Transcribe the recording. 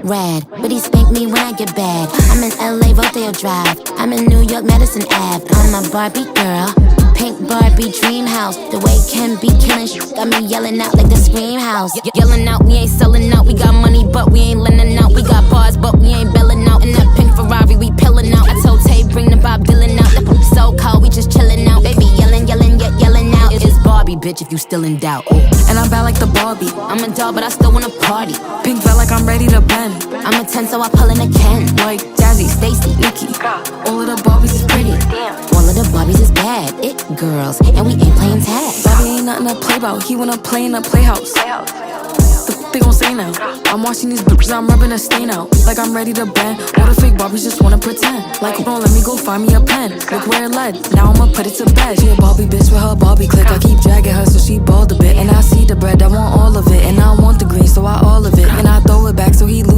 rad, but he spank me when I get bad. I'm in LA, Rodeo Drive. I'm in New York, Madison Ave. I'm a Barbie girl, pink Barbie dream house. The way Ken be killing shit got me yelling out like the Scream House. Yelling out, we ain't selling out. We got money, but we ain't lending out. We got bars, but we ain't belling out. In that pink Ferrari, we pillin' out. I told Tay, bring the Bob Dylan out. The poop so cold, we just chillin' out. Baby yelling, yelling, yet yelling out. It's Barbie, bitch, if you still in doubt. And I'm bad like the Barbie. I'm a doll, but I still wanna party. Pink felt like I'm ready to bend. I'm a 10, so I pull in a Ken. Like Jazzy, Stacy, Nikki, all of the Barbies is pretty. all of the Barbies is bad. It girls, and we ain't playing tag. Bobby ain't nothing to play about. He wanna play in the playhouse. The f they gon' say now? I'm watching these bitches, I'm rubbing a stain out. Like I'm ready to bend. All the fake Barbies just wanna pretend. Like, don't let me go find me a pen. Look where it led. Now I'ma put it to bed. She a Barbie bitch with her Barbie click. I keep dragging her so she bald a bit. And I see the bread, I want all of it. And I want the green, so I all of it. And I throw it back so he lose.